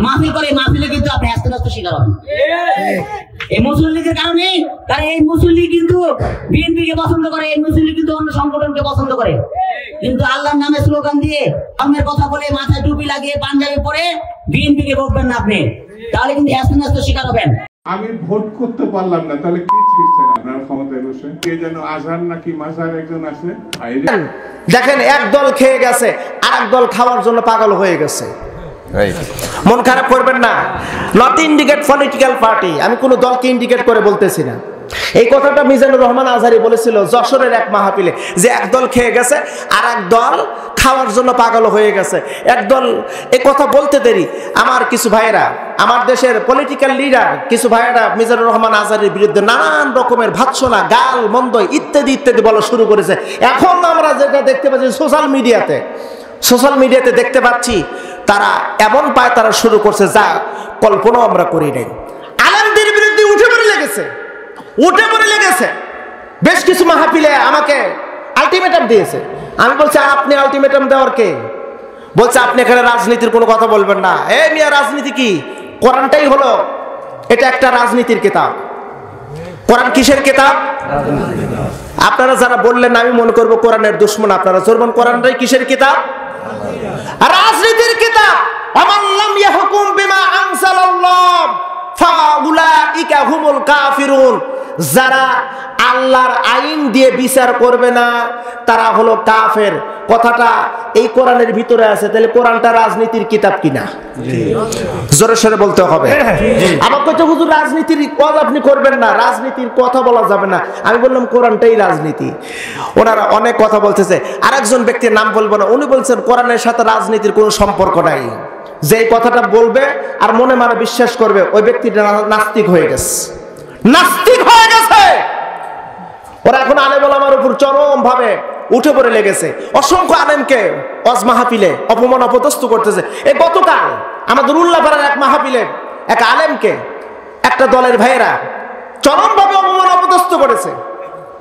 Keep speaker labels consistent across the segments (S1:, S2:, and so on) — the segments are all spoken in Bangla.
S1: মাহফিল করে, মাহফিলে কিন্তু আপনি আস্তে আস্তে শিকার হবেন এই মুসলিম লীগের কারণে। কারণ এই মুসলিম লীগ কিন্তু বিএনপিকে পছন্দ করে, এই মুসলিম লীগ কিন্তু অন্য সংগঠনকে পছন্দ করে। কিন্তু আল্লাহর নামে স্লোগান দিয়ে, ধর্মের কথা বলে, মাথায় টুপি লাগিয়ে, পাঞ্জাবি পরে বিএনপিকে ভোটবেন না আপনি, তাহলে কিন্তু আস্তে আস্তে শিকার হবেন।
S2: আমি ভোট করতে পারলাম না, তাহলে কি ছিড়ছেন আপনার ক্ষমতায় বসে? কে যেন আজহার নাকি মাজার একজন আছে,
S3: দেখেন এক দল খেয়ে গেছে, আর এক দল খাওয়ার জন্য পাগল হয়ে গেছে। মন খারাপ করবেন না, নট ইন্ডিকেট পলিটিক্যাল পার্টি, আমি কোনো দলকে ইন্ডিকেট করে বলতেছি না। এই কথাটা মিজানুর রহমান আজহারি বলেছিল যশোরের এক মাহফিলে, যে একদল খেয়ে গেছে আর এক দল খাওয়ার জন্য পাগল হয়ে গেছে। একদল এই কথা বলতে দেরি আমার কিছু ভাইয়েরা, আমার দেশের পলিটিক্যাল লিডার কিছু ভাইয়েরা মিজানুর রহমান আজহারির বিরুদ্ধে নানান রকমের ভাৎসনা, গাল মন্দ ইত্যাদি ইত্যাদি বলা শুরু করেছে। এখন আমরা যেটা দেখতে পাচ্ছি সোশ্যাল মিডিয়াতে দেখতে পাচ্ছি, তারা এমন পায় তারা শুরু করছে যা কল্পনাও আমরা করি নাই। আলেমদের বিরুদ্ধে উঠে পড়ে লেগেছে। বেশ কিছু মাহফিলে আমাকে আলটিমেটাম দিয়েছে। আমি বলছি আপনি আলটিমেটাম দেওয়ার কে? বলছে আপনি এখানে রাজনীতির কোনো কথা বলবেন না। এই মিয়া, রাজনীতি কি? কোরআনটাই হলো এটা একটা রাজনীতির কিতাব। কোরআন কিসের কিতাব? আপনারা যারা বললেন আমি মনে করবো কোরআনের দুশমন, আপনারা জোরবান কোরআনটাই কিসের কিতাব? রাজনীতির কিতাব। আমান লাম ইয়াহকুম বিমা আনজালাল্লাহ ফাউলাইকা হুমুল কাফিরুন। যারা আল্লাহর আইন দিয়ে বিচার করবে না তারা হলো কাফের। কথাটা এই কোরআনের ভিতরে আছে। তাহলে কোরআনটা রাজনীতির কিতাব কিনা? জোরে সোরে বলতে হবে। আমার কথা হুজুর রাজনীতির কাজ আপনি করবেন না, রাজনীতির কথা বলা যাবে না। আমি বললাম কোরআনটাই রাজনীতি। ওনারা অনেক কথা বলতেছে। আরেকজন ব্যক্তির নাম বলবো না, উনি বলছেন কোরআনের সাথে রাজনীতির কোনো সম্পর্ক নাই। যে কথাটা বলবে আর মনে মানে বিশ্বাস করবে ওই ব্যক্তিটা নাস্তিক হয়ে গেছে। ওরা এখন আলেম ওলামার উপর চরম ভাবে উঠে পড়ে লেগেছে। অসংখ্য আলেমকে ওয়াজ মাহফিলে অপমান অপদস্থ করতেছে। এই গতকাল আমাদের উল্লাপাড়ার এক মাহফিলে এক আলেমকে একটা দলের ভাইয়েরা চরম ভাবে অপমান অপদস্থ করেছে।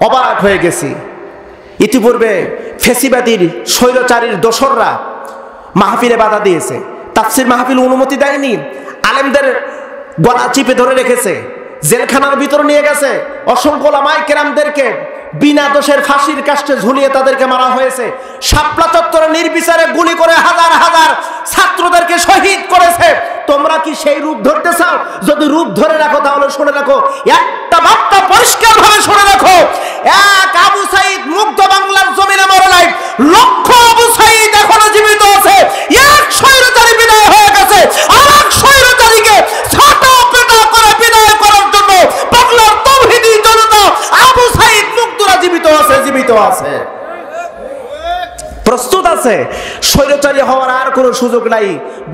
S3: অবাক হয়ে গেছি। ইতিপূর্বে ফেসিবাদীর স্বৈরাচারীর দোসররা মাহফিলে বাধা দিয়েছে, তাফসির মাহফিল অনুমতি দেয়নি, আলেমদের গলা চিপে ধরে রেখেছে, জেলখানার ভিতর নিয়ে গেছে, অসংখ্য ওলামায়ে কেরামদেরকে বিনা দোষের ফাঁসির কাস্টে ঝুলিয়ে তাদেরকে মারা হয়েছে। শাপলা চত্বরে নির্বিচারে গুলি করে হাজার হাজার ছাত্রদেরকে শহীদ করেছে। তোমরা কি সেই রূপ ধরতে চাও? যদি রূপ ধরে রাখো তাহলে শুনে রাখো, একটা বার্তা পরিষ্কার ভাবে শুনে রাখো, এক আবু সাঈদ মুগ্ধ বাংলার জমিনে মরে নাই, লক্ষ আবু সাঈদ এখনো জীবিত আছে। এক স্বৈরাচারী বিদায় হয়ে গেছে, আর এক স্বৈরাচারীকে ছাটা পেটা করে বিদায় করার জন্য বাংলার তাওহীদি জনতা আবু সাঈদ মুগ্ধরা জীবিত আছে, প্রস্তুত আছে। স্বৈরাচারী হওয়ার আর কোনো সুযোগ নাই।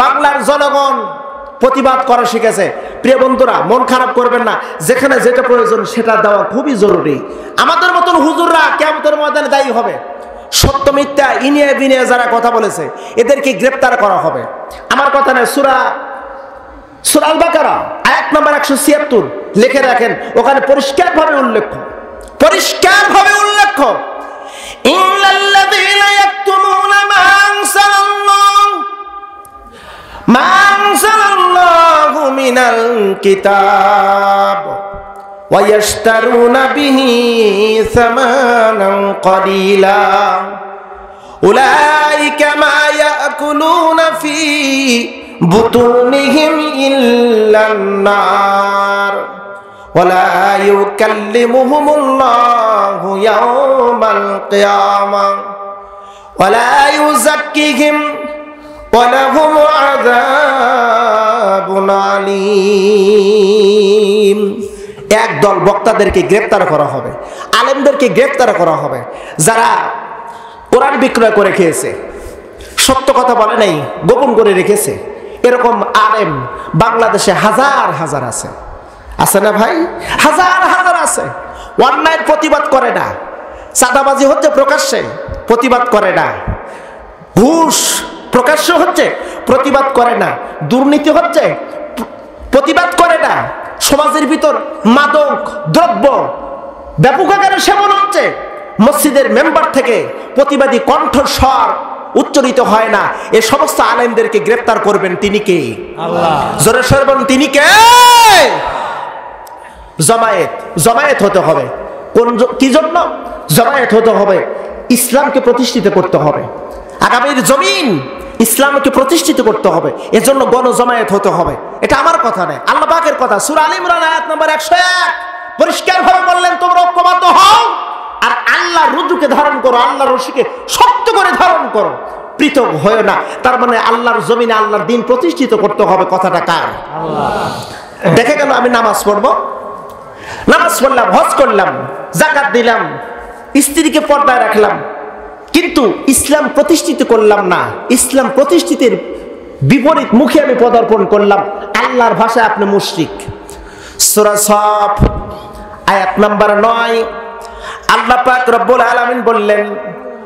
S3: বাংলার জনগণ প্রতিবাদ করা শিখেছে। প্রিয় বন্ধুরা, মন খারাপ করবেন না, যেখানে যেটা প্রয়োজন সেটা দেওয়া খুবই জরুরি। আমাদের মতন হুজুররা কিয়ামতের ময়দানে দায়ী হবে। সত্য মিথ্যা ইনিয়ে বিনিয়ে যারা কথা বলেছে এদেরকে গ্রেফতার করা হবে। আমার কথা নয়, সূরা আল বাকারা আয়াত নম্বর 176 লিখে রাখেন, ওখানে পরিষ্কারভাবে উল্লেখ ইন্নাল্লাযীনা ইয়াকতুমুনা মা আনজালাল্লাহু মিনাল কিতাব ওয়া ইয়াশতারুনা বিহি সামানান কলিলা উলাইকা মা ইয়াকুলুনা ফি বুতুনিহিম ইল্লান নার ওয়ালা ইউকাল্লিমুহুমুল্লাহু ইয়াওমাল কিয়ামাহ ওয়ালা ইউযাক্কিহিম ওয়া লাহুম আযাবুন আলীম। একদল বক্তাদেরকে গ্রেফতার করা হবে, আলেমদেরকে গ্রেফতার করা হবে যারা কোরআন বিক্রয় করে খেয়েছে, সত্য কথা বলে নাই, গোপন করে রেখেছে। এরকম আলেম বাংলাদেশে হাজার হাজার আছে না ভাই? হাজার হাজার আছে। অন্যায়ের প্রতিবাদ করে না, চাঁদাবাজি হচ্ছে প্রকাশ্যে, প্রতিবাদ করে না, ঘুষ প্রকাশ্য হচ্ছে, প্রতিবাদ করে না, দুর্নীতি হচ্ছে, প্রতিবাদ করে না, সমাজের ভিতর মাদক দ্রব্য ব্যাপক আকারে সেবন হচ্ছে, মসজিদের মেম্বার থেকে প্রতিবাদী কণ্ঠস্বর উচ্চারিত হয় না, এই সমস্ত আলেমদেরকে গ্রেফতার করবেন তিনি কে? আল্লাহ। জোরে সরে বলুন তিনি কে? জামায়াত। জামায়াত হতে হবে কি জন্য? জামায়াত হতে হবে ইসলামকে প্রতিষ্ঠিত করতে হবে, আগামীর জমিন ইসলামকে প্রতিষ্ঠিত করতে হবে, এজন্য গণজামায়াত হতে হবে। এটা আমার কথা নয়, আল্লাহ পাকের কথা। সূরা আলে ইমরান আয়াত নম্বর 101 পরিষ্কার ভাবে বললেন, তোমরা ঐক্যবদ্ধ হও আর আল্লাহর রুজুকে ধারণ করো, আল্লাহর রশিকে শক্ত করে ধারণ করো, পৃথক হয় না। তার মানে আল্লাহর জমিনে আল্লাহর দ্বীন প্রতিষ্ঠিত করতে হবে। কথাটা কার? আল্লাহ। দেখে গেল আমি নামাজ পড়বো, নামাজ পড়লাম, হজ করলাম, যাকাত দিলাম, স্ত্রীকে পর্দায় রাখলাম, কিন্তু ইসলাম প্রতিষ্ঠিত করলাম না, ইসলাম প্রতিষ্ঠিতের বিপরীত মুখে আমি পদার্পণ করলাম, আল্লাহর ভাষায় আপনি মুশরিক। সূরা সফ আয়াত নাম্বার 9 আল্লাহ পাক রব্বুল আলামিন বললেন,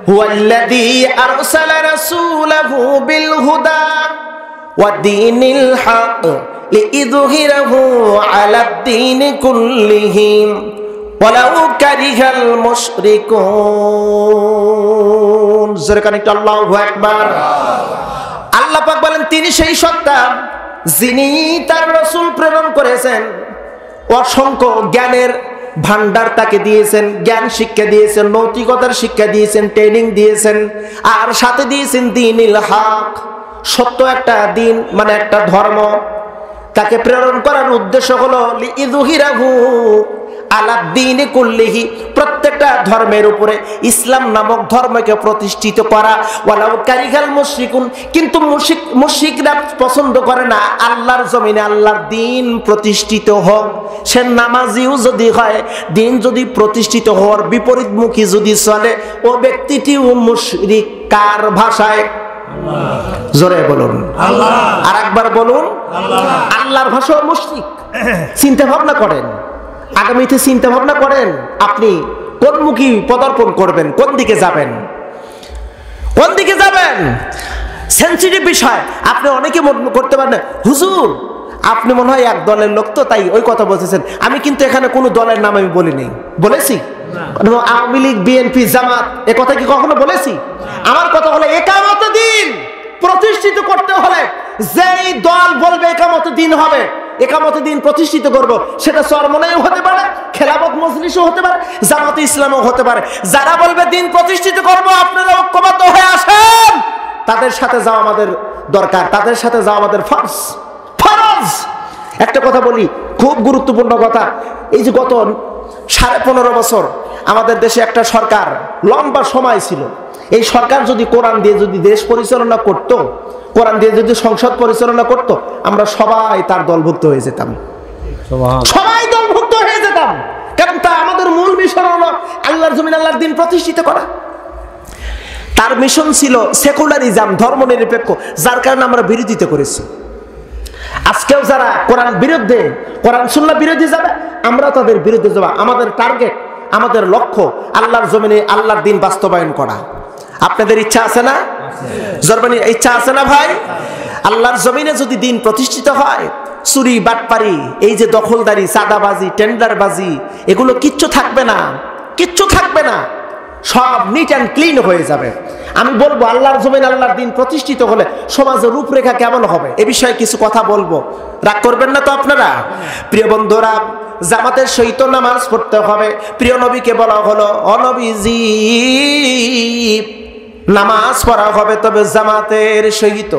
S3: হুয়াল্লাযী আরসালা রাসূলাহু বিল হুদা ওয়া দীনিল হক লিইযহিরাহু আলাদ দীন কুল্লিহি ওয়ালাউ কারিহাল মুশরিকুন। জোরে কানে একটু আল্লাহু আকবার। আল্লাহ পাক বলেন, তিনি সেই সত্তা যিনি তার রাসূল প্রেরণ করেছেন, অসংখ্য জ্ঞানের ভান্ডার তাকে দিয়েছেন, জ্ঞান শিক্ষা দিয়েছেন, নৈতিকতার শিক্ষা দিয়েছেন, ট্রেনিং দিয়েছেন, আর সাথে দিয়েছেন দ্বীনিল হক, সত্য একটা দিন মানে একটা ধর্ম। তাকে প্রেরণ করার উদ্দেশ্য হলো লিইযহিরাহু আলাদ দীন কুল্লিহি, প্রত্যেকটা ধর্মের উপরে ইসলাম নামক ধর্মকে প্রতিষ্ঠিত করা। ওয়ালাউ কারিহাল মুশরিকুন, কিন্তু মুশরিকরা পছন্দ করে না আল্লাহর জমিনে আল্লাহর দ্বীন প্রতিষ্ঠিত হোক। সে নামাজিও যদি হয়, দ্বীন যদি প্রতিষ্ঠিত হওয়ার বিপরীতমুখী যদি চলে, ও ব্যক্তিটিও মুশরিক। কার ভাষায়? জোরে বলুন আল্লাহ। আর একবার বলুন আল্লাহর ভাষায় মুশরিক। চিন্তা ভাবনা করেন, আগামীতে চিন্তা ভাবনা করেন, আপনি কোন মুখী পদার্পণ করবেন, কোন দিকে যাবেন, কোন দিকে যাবেন। সেনসিটিভ বিষয়। আপনি অনেকে করতে পারেন, হুজুর আপনি মনে হয় এক দলের লোক, তো তাই ওই কথা বলতেছেন। আমি কিন্তু এখানে কোনো দলের নাম আমি বলিনি, বলেছি? আওয়ামী লীগ, বিএনপি, জামাত, এ কথা কি কখনো বলেছি? আমার কথা হলো একামত দিন প্রতিষ্ঠিত করতে হলে যেই দল বলবে একামত দিন হবে, একামত দিন প্রতিষ্ঠিত করব, সেটা চরমনাইও হতে পারে, খেলাফত মজলিসও হতে পারে, জামাতে ইসলামও হতে পারে। যারা বলবে দিন প্রতিষ্ঠিত করব, আপনারা ঐক্যবদ্ধ হয়ে আসেন, তাদের সাথে যাওয়া আমাদের দরকার, তাদের সাথে যাওয়া আমাদের ফরজ। ফরজ। একটা কথা বলি, খুব গুরুত্বপূর্ণ কথা। এই যে গত 15.5 বছর আমাদের দেশে একটা সরকার লম্বা সময় ছিল, এই সরকার যদি কোরআন দিয়ে যদি দেশ পরিচালনা করত, কোরআন দিয়ে যদি সংসদ পরিচালনা করত, আমরা সবাই তার দলভুক্ত হয়ে যেতাম, সবাই দলভুক্ত হয়ে যেতাম। কারণ তা আমাদের মূল মিশন হলো আল্লাহর জমিন আল্লাহর দ্বীন প্রতিষ্ঠিত করা। তার মিশন ছিল সেকুলারিজম, ধর্মনিরপেক্ষ, যার কারণে আমরা বিরোধিতা করেছি। আজকেও যারা কোরআন বিরুদ্ধে, কোরআন সুন্নাহ বিরোধী যাবে, আমরা তাদের বিরুদ্ধে যাব। আমাদের টার্গেট, আমাদের লক্ষ্য আল্লাহর জমিনে আল্লাহর দ্বীন বাস্তবায়ন করা। আপনাদের ইচ্ছা আছে না? জরবানি ইচ্ছা আছে না ভাই? আল্লাহর জমিনে যদি দ্বীন প্রতিষ্ঠিত হয়, চুরি, বাটপারি, এই যে দখলদারি, চাঁদাবাজি, টেন্ডারবাজি, এগুলো কিচ্ছু থাকবে না, কিচ্ছু থাকবে না, সব নিট অ্যান্ড ক্লিন হয়ে যাবে। আমি বলবো আল্লাহর জমিন আল্লাহর দ্বীন প্রতিষ্ঠিত হলে সমাজের রূপরেখা কেমন হবে, এ বিষয়ে কিছু কথা বলবো। রাগ করবেন না তো আপনারা? প্রিয় বন্ধুরা, জামাতের সহিত নামাজ পড়তে হবে। প্রিয় নবীকে বলা হলো, অনবীজি নামাজ পড়া হবে তবে জামাতের সহিত।